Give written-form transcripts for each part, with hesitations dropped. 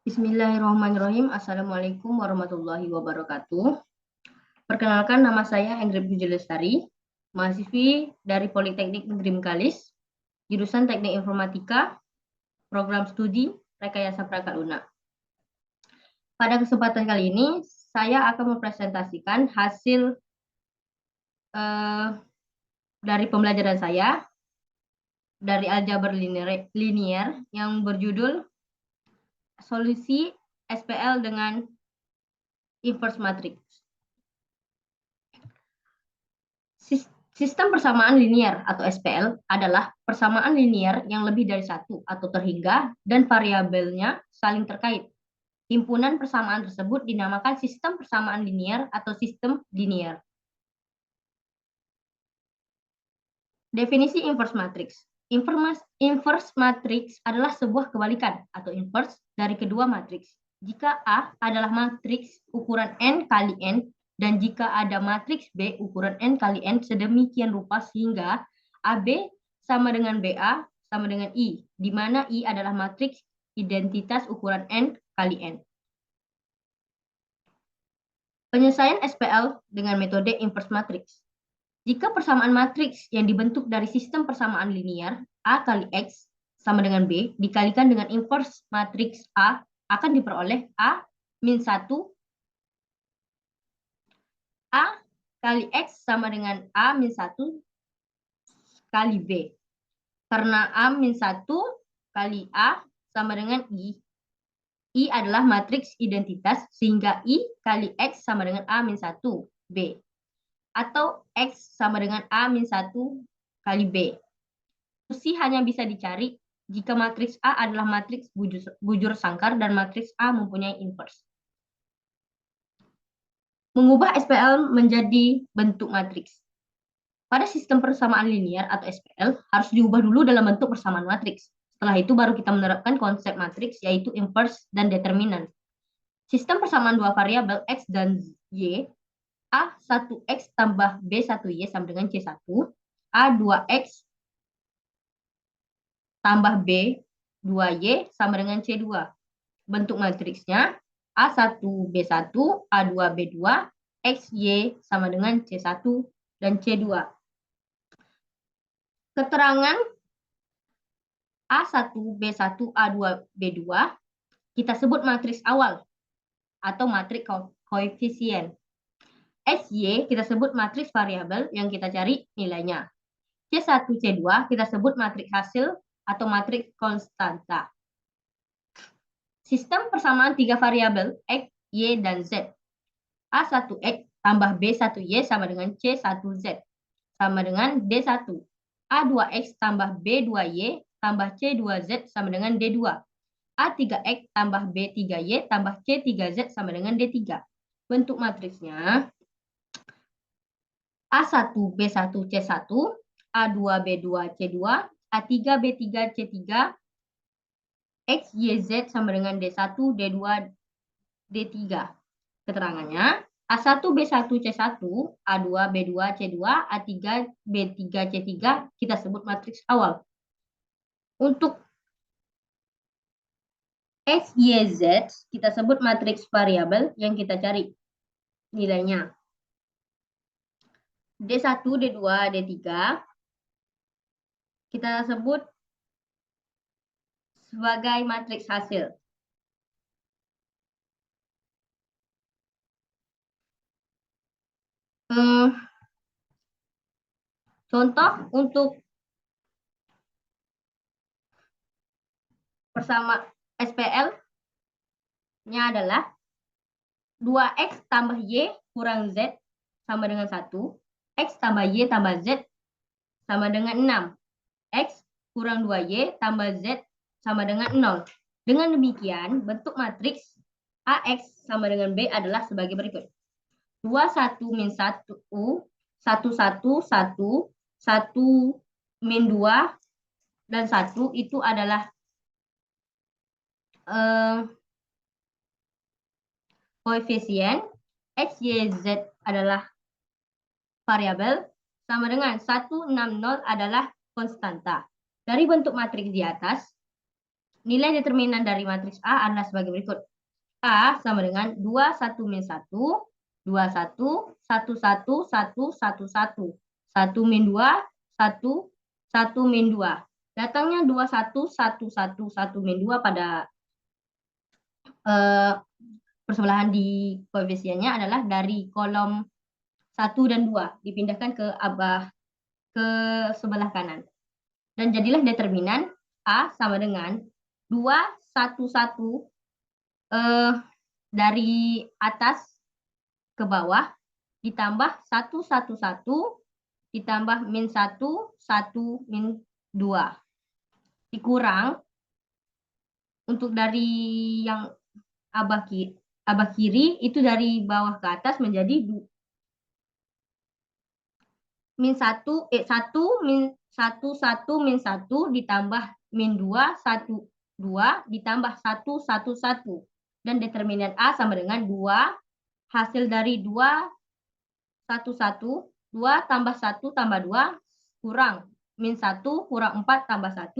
Bismillahirrahmanirrahim. Assalamualaikum warahmatullahi wabarakatuh. Perkenalkan, nama saya Ingrid Puji Lestari, mahasiswi dari Politeknik Negeri Mekalis, jurusan Teknik Informatika, program studi Rekayasa Perangkat Lunak. Pada kesempatan kali ini, saya akan mempresentasikan hasil dari pembelajaran saya dari aljabar linier yang berjudul Solusi SPL dengan Inverse Matrix. Sistem persamaan linier atau SPL adalah persamaan linier yang lebih dari satu atau terhingga dan variabelnya saling terkait. Himpunan persamaan tersebut dinamakan sistem persamaan linier atau sistem linier. Definisi inverse matrix. Inverse matrix adalah sebuah kebalikan atau inverse dari kedua matriks. Jika A adalah matriks ukuran n kali n, dan jika ada matriks B ukuran n kali n sedemikian rupa sehingga AB sama dengan BA sama dengan I, di mana I adalah matriks identitas ukuran n kali n. Penyelesaian SPL dengan metode inverse matrix. Jika persamaan matriks yang dibentuk dari sistem persamaan linier A kali X sama dengan B dikalikan dengan inverse matriks A akan diperoleh A min 1 A kali X sama dengan A min 1 kali B. Karena A min 1 kali A sama dengan I. I adalah matriks identitas sehingga I kali X sama dengan A min 1 B. Atau X sama dengan A min 1 kali B. Solusi hanya bisa dicari jika matriks A adalah matriks bujur sangkar dan matriks A mempunyai inverse. Mengubah SPL menjadi bentuk matriks. Pada sistem persamaan linier atau SPL harus diubah dulu dalam bentuk persamaan matriks. Setelah itu baru kita menerapkan konsep matriks yaitu inverse dan determinan. Sistem persamaan dua variabel X dan Y, A1X tambah B1Y sama dengan C1, A2X tambah B2Y sama dengan C2. Bentuk matriksnya A1, B1, A2, B2, XY sama dengan C1 dan C2. Keterangan A1, B1, A2, B2 kita sebut matriks awal atau matriks koefisien. SY kita sebut matriks variabel yang kita cari nilainya. C1, C2 kita sebut matriks hasil atau matriks konstanta. Sistem persamaan tiga variabel X, Y, dan Z. A1X tambah B1Y sama dengan C1Z sama dengan D1. A2X tambah B2Y tambah C2Z sama dengan D2. A3X tambah B3Y tambah C3Z sama dengan D3. Bentuk matriksnya A1 B1 C1, A2 B2 C2, A3 B3 C3, X Y Z sama dengan D1 D2 D3. Keterangannya A1 B1 C1, A2 B2 C2, A3 B3 C3 kita sebut matriks awal. Untuk X, Y, Z kita sebut matriks variabel yang kita cari nilainya. D1, D2, D3 kita sebut sebagai matriks hasil. Contoh untuk bersama SPL-nya adalah 2X tambah Y kurang Z sama dengan 1. X tambah Y tambah Z sama dengan 6. X kurang 2Y tambah Z sama dengan 0. Dengan demikian, bentuk matriks AX sama dengan B adalah sebagai berikut. 2, 1, min 1, 1, 1, 1, 1, min 2, dan 1 itu adalah koefisien, X, Y, Z adalah variabel, sama dengan 160 adalah konstanta. Dari bentuk matriks di atas, Nilai determinan dari matriks A adalah sebagai berikut. A sama dengan 2, 1, min 1, 2, 1, 1, 1, 1, 1, 1. 1 min 2, 1, 1 min 2. Datangnya 2, 1, 1, 1, 1 min 2 pada persebelahan di koefisiennya adalah dari kolom 1 dan 2. Dipindahkan ke sebelah kanan. Dan jadilah determinan A sama dengan 2, 1, 1 dari atas ke bawah ditambah 1, 1, 1 ditambah min 1, 1, min 2. Dikurang untuk dari yang abah kiri itu dari bawah ke atas menjadi min 1, 1 min 1, 1 min 1 ditambah min 2, 1, 2 ditambah 1, 1, 1. Dan determinan A sama dengan 2 hasil dari 2, 1, 1, 2 tambah 1 tambah 2 kurang min 1 kurang 4 tambah 1.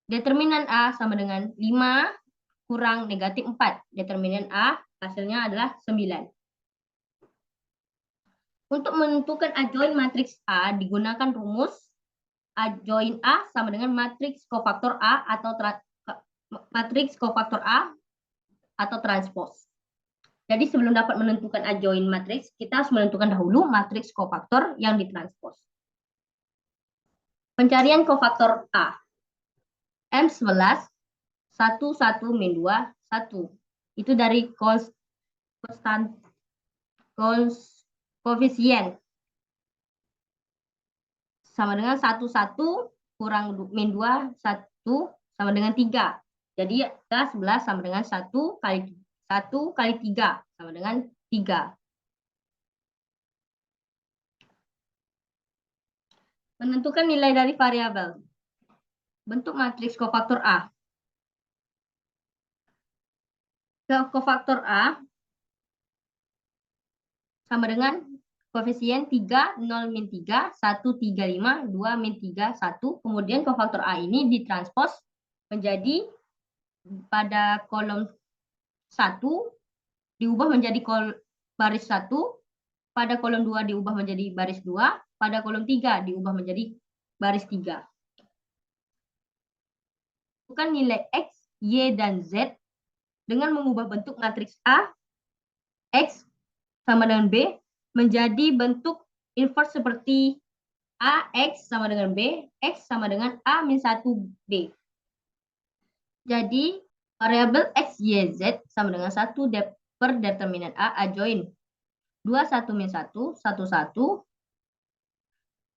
Determinan A sama dengan 5 kurang negatif 4. Determinan A hasilnya adalah 9. Untuk menentukan adjoint matriks A digunakan rumus adjoint A sama dengan matriks kofaktor A atau matriks kofaktor A atau transpose. Jadi sebelum dapat menentukan adjoint matriks, kita harus menentukan dahulu matriks kofaktor yang ditranspose. Pencarian kofaktor A. M11 1, 1, min 2, 1. Itu dari koefisien sama dengan 1, 1 kurang min 2, 1 sama dengan 3. Jadi 11 sama dengan 1 kali 3 sama dengan 3. Menentukan nilai dari variabel. Bentuk matriks kofaktor A. Kofaktor A sama dengan koefisien 3, 0, min 3, 1, 3, 5, 2, min 3, 1. Kemudian kofaktor A ini ditranspos menjadi pada kolom 1 diubah menjadi baris 1, pada kolom 2 diubah menjadi baris 2, pada kolom 3 diubah menjadi baris 3. Bukan nilai X, Y, dan Z dengan mengubah bentuk matriks A, X sama dengan B, menjadi bentuk inverse seperti A, X sama dengan B, X sama dengan A min 1, B. Jadi, variabel X, Y, Z sama dengan 1 per determinan A adjoint. 2, 1, min 1, 1, 1,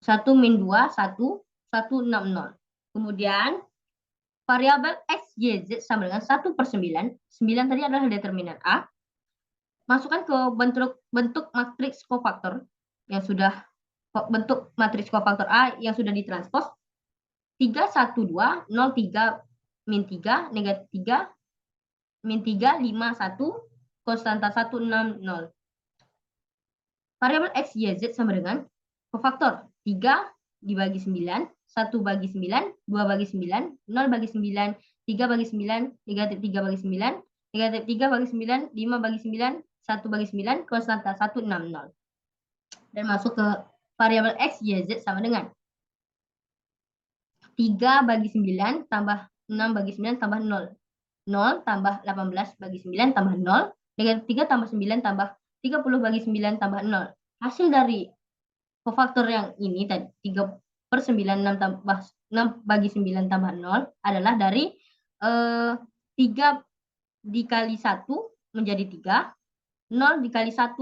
1 min 2, 1, 1, 6, 0. Kemudian, variabel X, Y, Z sama dengan 1 per 9. 9 tadi adalah determinan A. Masukkan ke bentuk matriks kofaktor yang sudah bentuk matriks kofaktor A yang sudah ditranspos. 3, 1, 2, 0, 3, min 3, negatif 3, min 3, 5, 1, konstanta 1, 6, 0. Variabel X, Y, Z sama dengan kofaktor 3 dibagi 9, 1 bagi 9, 2 bagi 9, 0 bagi 9, 3 bagi 9, negatif 3 bagi 9, negatif 3 bagi 9, 5 bagi 9, 1 bagi 9, konstanta 1, 6, 0. Dan masuk ke variabel X, Y, Z sama dengan 3 bagi 9 tambah 6 bagi 9 tambah 0. 0 tambah 18 bagi 9 tambah 0. Negatif 3 tambah 9 tambah 30 bagi 9 tambah 0. Hasil dari kofaktor yang ini tadi 3 per 9, 6 tambah 6 bagi 9 tambah 0 adalah dari 3 dikali 1 menjadi 3. 0 dikali 1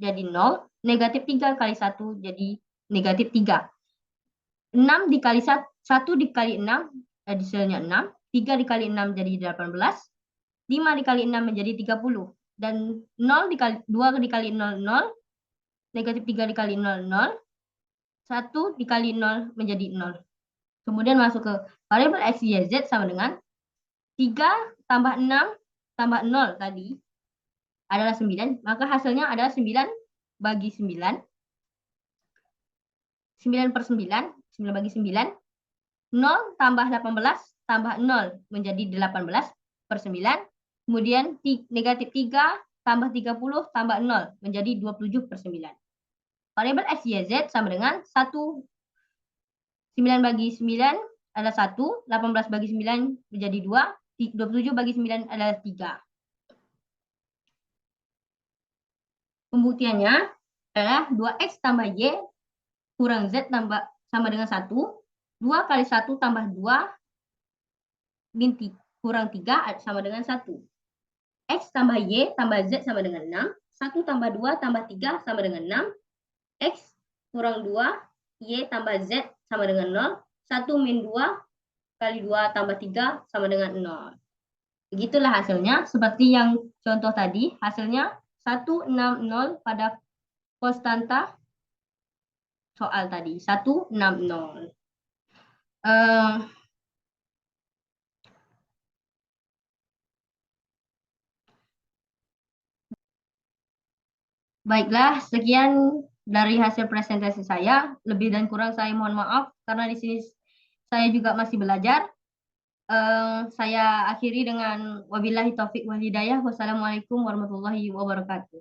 jadi 0. Negatif 3 kali 1 jadi negatif 3. 6 dikali 1 dikali 6 hasilnya 6. 3 dikali 6 jadi 18. 5 dikali 6 menjadi 30. Dan 0 dikali 2 dikali 0, 0. Negatif 3 dikali 0, 0. 1 dikali 0 menjadi 0. Kemudian masuk ke variabel X, Y, Z sama dengan 3 tambah 6 tambah 0 tadi adalah 9. Maka hasilnya adalah 9 bagi 9. 9 per 9. 9 bagi 9. 0 tambah 18 tambah 0 menjadi 18/9. Kemudian negatif 3 tambah 30 tambah 0 menjadi 27/9. Variabel X, Y, Z sama dengan 1. 9 bagi 9 adalah 1, 18 bagi 9 menjadi 2, 27 bagi 9 adalah 3. Pembuktiannya adalah 2X tambah Y kurang Z sama dengan 1. 2 kali 1 tambah 2 kurang 3 sama dengan 1. X tambah Y tambah Z sama dengan 6. 1 tambah 2 tambah 3 sama dengan 6. X kurang 2, Y tambah Z sama dengan 0. 1 min 2 kali 2 tambah 3 sama dengan 0. Begitulah hasilnya. Seperti yang contoh tadi, hasilnya 160 pada konstanta soal tadi. 160. Baiklah, sekian dari hasil presentasi saya. Lebih dan kurang saya mohon maaf karena di sini saya juga masih belajar. Saya akhiri dengan wabillahi taufik wal hidayah. Wassalamualaikum warahmatullahi wabarakatuh.